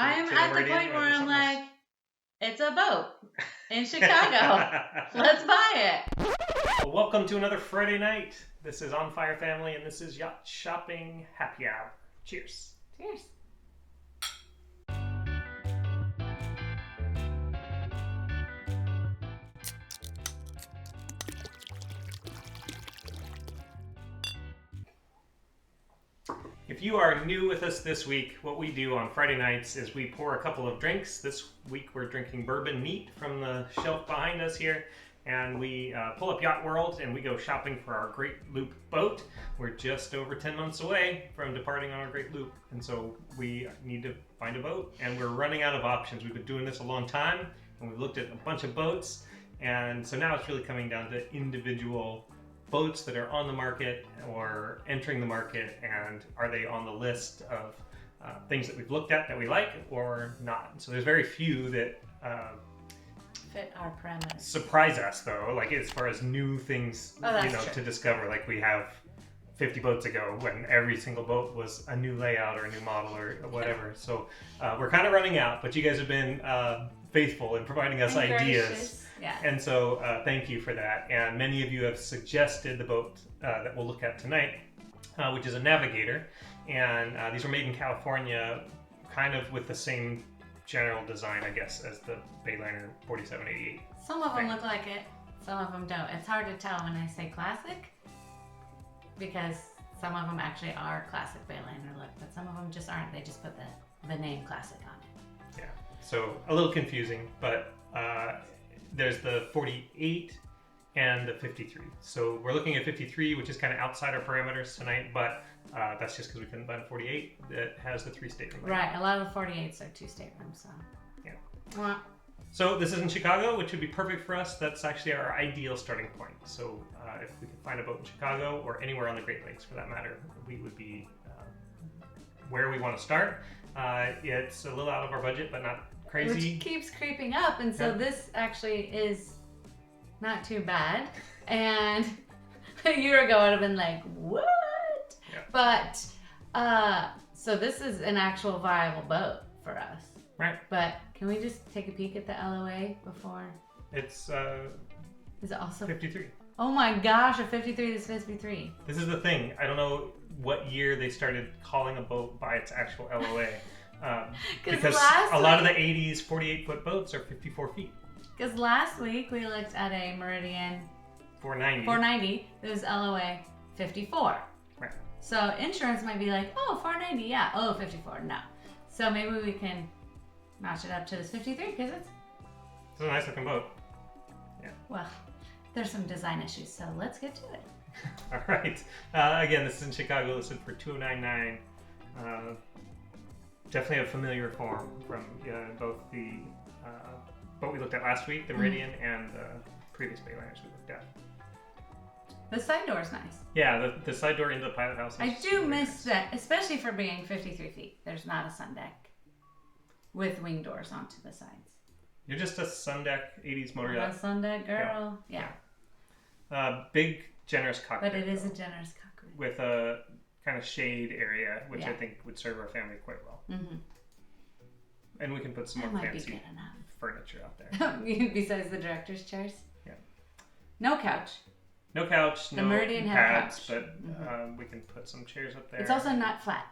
I'm at the point where I'm like, it's a boat in Chicago. Let's buy it. Well, welcome to another Friday night. This is On Fire Family, and this is Yacht Shopping Happy Hour. Cheers. Cheers. If you are new with us this week, what we do on Friday nights is we pour a couple of drinks. This week we're drinking bourbon neat from the shelf behind us here. And we pull up Yacht World and we go shopping for our Great Loop boat. We're just over 10 months away from departing on our Great Loop. And so we need to find a boat and we're running out of options. We've been doing this a long time and we've looked at a bunch of boats. And so now it's really coming down to individual boats that are on the market or entering the market, and are they on the list of things that we've looked at that we like or not. So there's very few that fit our parameters. Surprise us though, like as far as new things to discover. Like we have 50 boats ago when every single boat was a new layout or a new model or whatever. So we're kind of running out, but you guys have been faithful in providing us ideas. Yeah. And so thank you for that. And many of you have suggested the boat that we'll look at tonight, which is a Navigator. And these were made in California, kind of with the same general design, I guess, as the Bayliner 4788. Some of them look like it, some of them don't. It's hard to tell when I say classic, because some of them actually are classic Bayliner look, but some of them just aren't. They just put the name classic on it. Yeah, so a little confusing, but there's the 48 and the 53. So we're looking at 53, which is kind of outside our parameters tonight, but that's just because we couldn't find a 48 that has the 3 stateroom. Right, a lot of the 48s are 2 staterooms, so. Yeah. Well. So this is in Chicago, which would be perfect for us. That's actually our ideal starting point. So if we could find a boat in Chicago or anywhere on the Great Lakes for that matter, we would be where we want to start. It's a little out of our budget, but not crazy. Which keeps creeping up, and so this actually is not too bad. And a year ago I'd have been like, what? Yeah. But so this is an actual viable boat for us. Right. But can we just take a peek at the LOA before? It's is it also 53? Oh my gosh, a 53 to 53. This is the thing. I don't know what year they started calling a boat by its actual LOA. Because a lot of the 80s 48-foot boats are 54 feet. Because last week we looked at a Meridian 490. It was LOA 54. Right. So insurance might be like, oh, 490, yeah. Oh, 54, no. So maybe we can notch it up to this 53 because it's a nice looking boat. Yeah. Well, there's some design issues, so let's get to it. All right. Again, this is in Chicago, listed for $299. Definitely a familiar form from both the boat we looked at last week, the Meridian, and the previous Bayliners we looked at. The side door is nice. Yeah, the side door into the pilot house. I do miss that, especially for being 53 feet. There's not a sun deck with wing doors onto the sides. You're just a sun deck 80s motor yacht. I'm a sun deck girl. Yeah. Big, generous cockpit. But it is a generous cockpit. With a kind of shade area, which I think would serve our family quite well. Mm-hmm. And we can put some more fancy furniture out there. Besides the director's chairs? Yeah. No couch. No couch, the no Meridian pads, had a couch. but we can put some chairs up there. It's also not flat.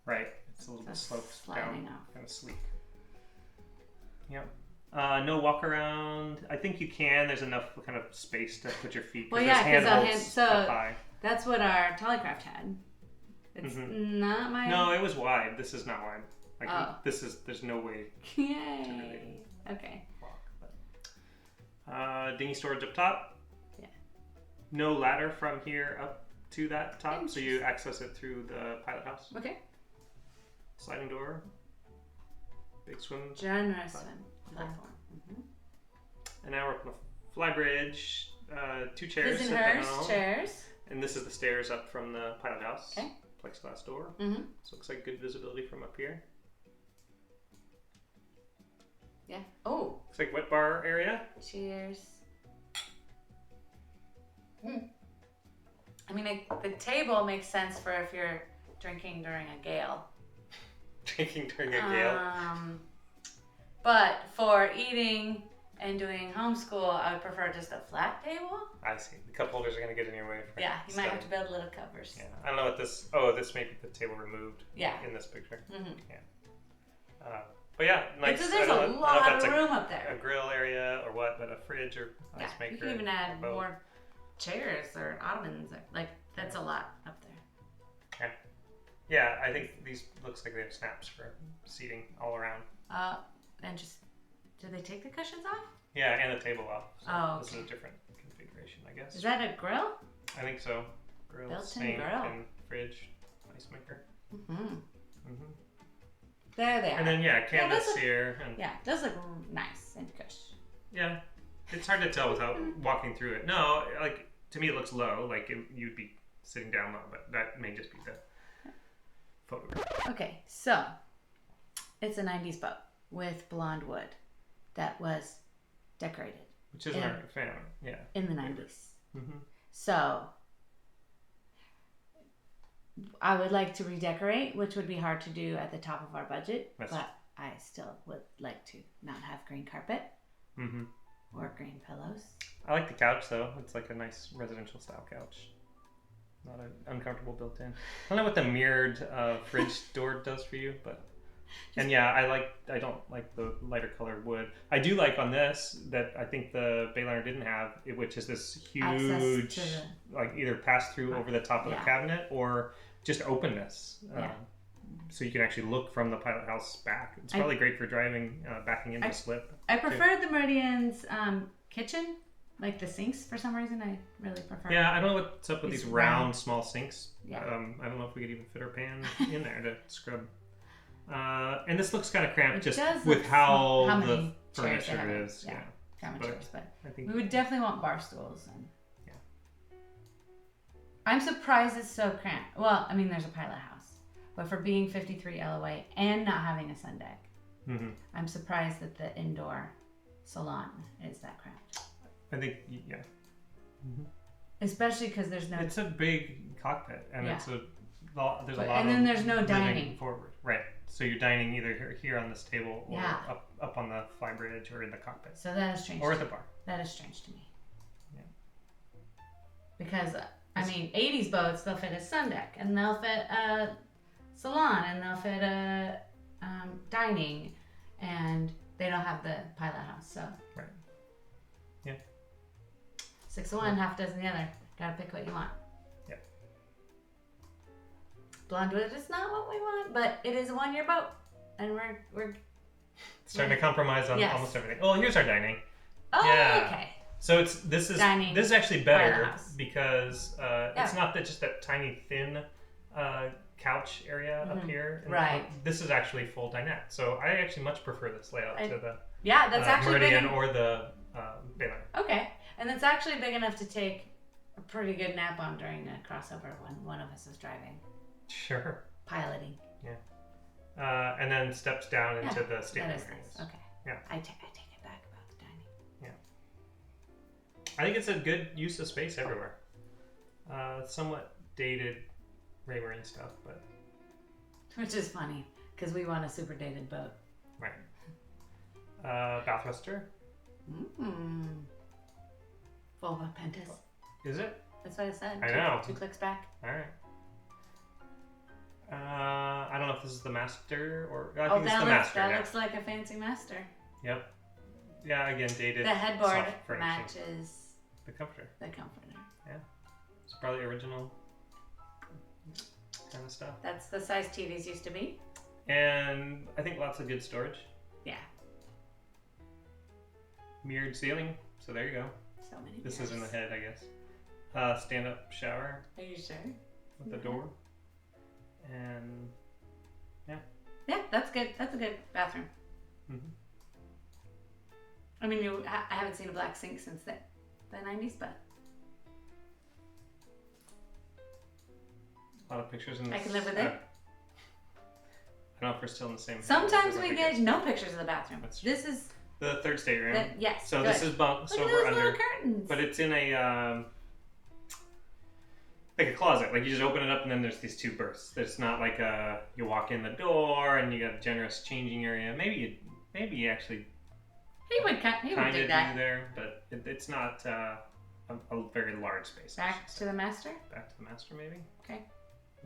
Right. It's a little bit sloped down, off. kind of sleek. Yep. No walk around. I think you can. There's enough kind of space to put your feet. Well, yeah, because that's what our Tallycraft had. It's not my. No, it was wide. This is not wide. Like there's no way. Yay. To really okay. Walk, but. Dinghy storage up top. Yeah. No ladder from here up to that top, so you access it through the pilot house. Okay. Sliding door. Big swim. Generous swim platform. And now we're up on a fly bridge. 2 chairs. His and hers chairs. And this is the stairs up from the pilot house. Okay. Plexiglass door. Mm-hmm. So it looks like good visibility from up here. Yeah. Oh. Looks like wet bar area. Cheers. I mean, the table makes sense for if you're drinking during a gale. Drinking during a gale. But for eating and doing homeschool, I would prefer just a flat table. I see. The cup holders are going to get in your way. Yeah, you might have to build little covers. Yeah, I don't know what this. Oh, this may be the table removed. Yeah. In this picture. Mm-hmm. Yeah. But yeah, nice. So there's a lot of room up there. A grill area or what, but a fridge or ice maker. You can even add more chairs or ottomans. Like that's a lot up there. Yeah, I think these looks like they have snaps for seating all around. And just do they take the cushions off? Yeah, and the table off. So okay. This is a different configuration, I guess. Is that a grill? I think so. Grill, built-in sink, grill. and fridge, ice maker. There they are. And then canvas here. And yeah, those look nice and cush. Yeah, it's hard to tell without walking through it. No, like to me it looks low. Like you'd be sitting down low, but that may just be the photograph. Okay, so it's a 90s boat with blonde wood that was decorated. Which is our family, yeah. In the 90s. Mm-hmm. So I would like to redecorate, which would be hard to do at the top of our budget, but I still would like to not have green carpet or green pillows. I like the couch though. It's like a nice residential style couch. Not uncomfortable built in. I don't know what the mirrored fridge door does for you, but and I don't like the lighter colored wood. I do like on this that I think the Bayliner didn't have, which is this huge like either pass through over the top of the cabinet or just openness. So you can actually look from the pilot house back. It's probably great for driving, backing into slip. I prefer the Meridian's kitchen, like the sinks. For some reason, I really prefer. Yeah, I don't know what's up with these round, small sinks. Yeah. I don't know if we could even fit our pan in there to scrub. And this looks kind of cramped just with how the furniture is. Yeah. Chairs, but I think we would definitely want bar stools. And I'm surprised it's so cramped. Well, I mean, there's a pilot house, but for being 53 LOA and not having a sun deck, I'm surprised that the indoor salon is that cramped. I think, Especially because there's no. It's a big cockpit, and there's a lot. And then there's no dining forward, right? So you're dining either here on this table or up on the flybridge or in the cockpit. So that is strange. Or at the bar. That is strange to me. Yeah. Because I mean, 80s boats, they'll fit a sun deck, and they'll fit a salon, and they'll fit a dining, and they don't have the pilot house, so. Right. Yeah. 6 of one, half dozen the other. Gotta pick what you want. Yeah. Blonde wood is not what we want, but it is a 1-year boat, and we're starting to compromise on almost everything. Oh, here's our dining. Oh, okay. So this is actually better because it's not just that tiny thin couch area up here. Right. This is actually full dinette. So I actually much prefer this layout to the that's actually Meridian or the Bayliner. Okay, and it's actually big enough to take a pretty good nap on during a crossover when one of us is driving. Sure. Piloting. Yeah. And then steps down into the stateroom areas. Nice. Okay. Yeah. I take it back about the dining. Yeah. I think it's a good use of space everywhere. Somewhat dated Raymarine stuff, but which is funny because we want a super dated boat. Right. Bath rester. Volvo Pentas. Is it? That's what I said. I know. 2 clicks back. All right. I don't know if this is the master or I think it's the master. That looks like a fancy master. Yep. Yeah, again, dated. The headboard matches the comforter. The comforter. Yeah. It's probably original kind of stuff. That's the size TVs used to be. And I think lots of good storage. Yeah. Mirrored ceiling. So there you go. So many. This is in the head, I guess. Stand-up shower. Are you sure? With the door. And yeah, that's good. That's a good bathroom. I mean, I haven't seen a black sink since the 90s, but a lot of pictures in this. I can live with it. I don't know if we're still in the same. Sometimes we get no pictures of the bathroom. This is the third stateroom. Yes. So this is bunk. Look so at we're those under. little curtains. But it's in a like a closet. Like you just open it up and then there's these 2 berths. There's not like you walk in the door and you got a generous changing area. Maybe maybe actually He would kind do of do that. there, but it's not a very large space. Back to the master? Back to the master, maybe. Okay.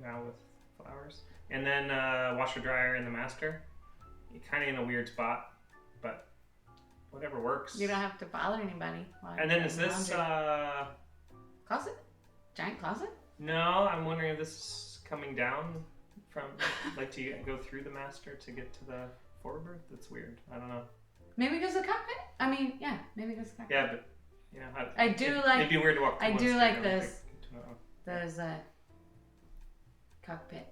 Now with flowers. And then washer dryer in the master. You're kind of in a weird spot, but whatever works. You don't have to bother anybody. And then is this... Closet? Giant closet? No, I'm wondering if this is coming down from... like to go through the master to get to the forward berth? That's weird. I don't know. Maybe because of the cockpit? I mean, yeah, maybe because of the cockpit. Yeah, but... You know, I do like... It'd be weird to walk through I one do street, like don't those... think. Those cockpit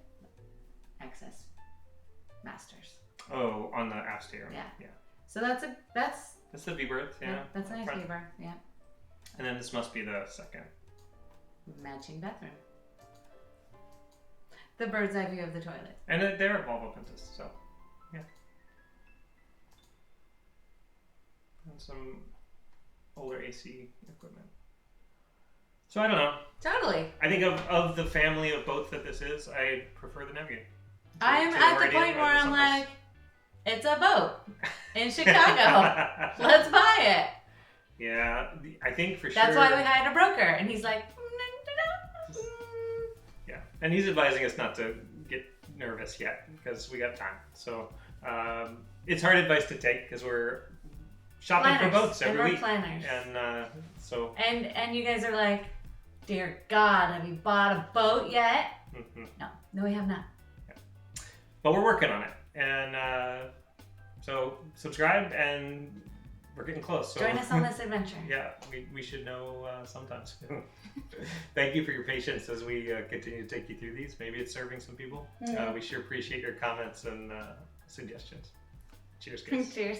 access masters. Oh, on the aft stair. Yeah. Yeah. So that's the V-berth, yeah. That's a nice front. V-berth, yeah. And then this must be the second. Matching bathroom. The bird's eye view of the toilet. And they're a Volvo Pentas, so yeah. And some older AC equipment. So I don't know. Totally. I think of the family of boats that this is, I prefer the Navigator. I'm at the point where I'm like, it's a boat in Chicago. Let's buy it. Yeah, I think for sure. That's why we hired a broker, and he's like, yeah, and he's advising us not to get nervous yet because we got time. So it's hard advice to take because we're shopping for boats every week. Planners. And so. And you guys are like, dear God, have you bought a boat yet? No, we have not. Yeah. But we're working on it, and so subscribe, and we're getting close. So, join us on this adventure. Yeah, we should know sometimes. Thank you for your patience as we continue to take you through these. Maybe it's serving some people. We sure appreciate your comments and suggestions. Cheers, guys. Cheers.